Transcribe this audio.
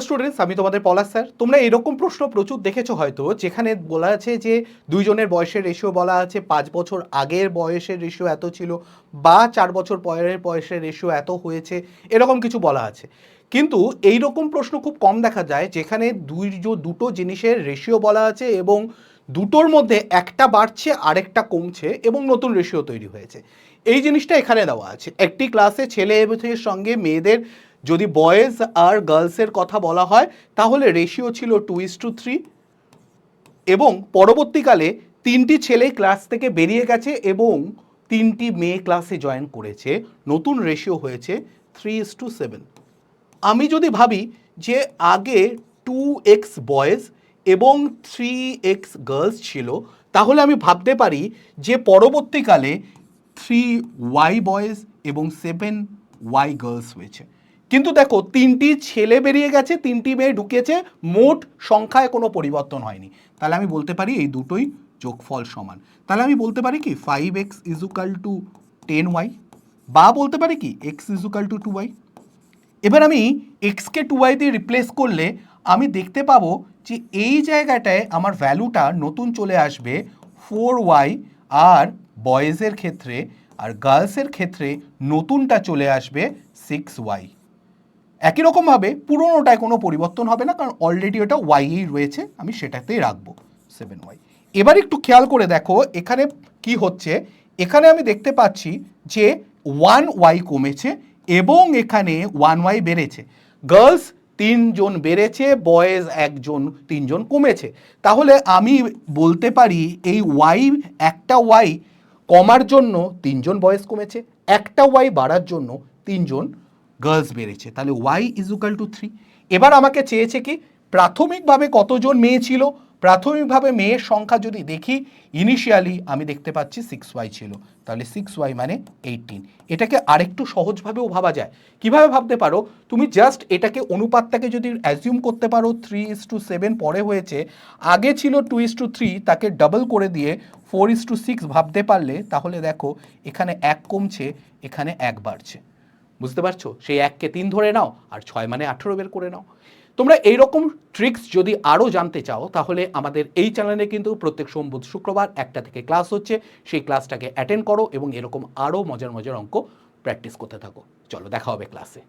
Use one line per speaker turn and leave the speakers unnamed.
Students, আমি তোমাদের পলাশ sir. তোমরা এরকম প্রশ্ন প্রচুর দেখেছো হয়তো, যেখানে বলা আছে যে দুইজনের বয়সের রেশিও বলা আছে 5 বছর আগের বয়সের রেশিও এত ছিল, বা 4 বছর পরের বয়সের রেশিও এত হয়েছে, এরকম কিছু বলা আছে। কিন্তু এই রকম প্রশ্ন খুব কম দেখা যায় যেখানে দুটো জিনিসের রেশিও বলা আছে এবং দুটোর মধ্যে একটা বাড়ছে আরেকটা কমছে এবং নতুন রেশিও তৈরি হয়েছে। এই জিনিসটা এখানে দেওয়া আছে। একটি ক্লাসে ছেলেদের সঙ্গে মেয়েদের যদি বয়েজ আর গার্লসের কথা বলা হয় তাহলে রেশিও ছিল 2:3 এবং পরবর্তীকালে 3টি ছেলে ক্লাস থেকে বেরিয়ে গেছে এবং 3টি মেয়ে ক্লাসে জয়েন করেছে, নতুন রেশিও হয়েছে 3:7। আমি যদি ভাবি যে আগে 2x বয়েজ এবং 3x গার্লস ছিল, তাহলে আমি ভাবতে পারি যে পরবর্তীকালে 3y বয়েজ এবং 7y গার্লস হয়েছে। কিন্তু দেখো, 3টি ছেলে বেরিয়ে গেছে, 3টি মেয়ে ঢুকেছে, মোট সংখ্যায় কোনো পরিবর্তন হয়নি। তাহলে আমি বলতে পারি এই দুটোই যোগফল সমান। তাহলে আমি বলতে পারি কি 5x = 10y, বা বলতে পারি কি x = 2y। এবার আমি এক্সকে 2y দিয়ে রিপ্লেস করলে আমি দেখতে পাবো যে এই জায়গাটায় আমার ভ্যালুটা নতুন চলে আসবে 4y, আর বয়েজের ক্ষেত্রে আর গার্লসের ক্ষেত্রে নতুনটা চলে আসবে 6y। একই রকমভাবে পুরোনোটায় কোনো পরিবর্তন হবে না, কারণ অলরেডি ওটা ওয়াইই রয়েছে, আমি সেটাতেই রাখবো 7y। এবার একটু খেয়াল করে দেখো এখানে কি হচ্ছে। এখানে আমি দেখতে পাচ্ছি যে 1y কমেছে এবং এখানে 1y বেড়েছে। গার্লস 3 জন বেড়েছে, বয়েজ 3 জন কমেছে। তাহলে আমি বলতে পারি এই একটা ওয়াই কমার জন্য 3 জন বয়েজ কমেছে, একটা ওয়াই বাড়ার জন্য 3 জন গার্লস বেড়েছে। তাহলে y = 3। এবার আমাকে চেয়েছে কি প্রাথমিকভাবে কতজন মেয়ে ছিল। প্রাথমিকভাবে মেয়ের সংখ্যা যদি দেখি, ইনিশিয়ালি আমি দেখতে পাচ্ছি 6y ছিল। তাহলে 6y মানে 18। এটাকে আরেকটু সহজভাবেও ভাবা যায়। কিভাবে ভাবতে পারো, তুমি জাস্ট এটাকে অনুপাতটাকে যদি অ্যাজিউম করতে পারো 3:7 পরে হয়েছে, আগে ছিল 2:3, তাকে ডাবল করে দিয়ে 4:6 ভাবতে পারলে তাহলে দেখো এখানে 1 কমছে, এখানে 1 বাড়ছে। বুঝতে পারছো? সেই 1কে 3 ধরে নাও আর 6 মানে 18 বের করে নাও। তোমরা এইরকম ট্রিক্স যদি আরও জানতে চাও তাহলে আমাদের এই চ্যানেলে কিন্তু প্রত্যেক সোম, বুধ, শুক্রবার 1টা থেকে ক্লাস হচ্ছে। সেই ক্লাসটাকে অ্যাটেন্ড করো এবং এরকম আরও মজার মজার অঙ্ক প্র্যাকটিস করতে থাকো। চলো দেখা হবে ক্লাসে।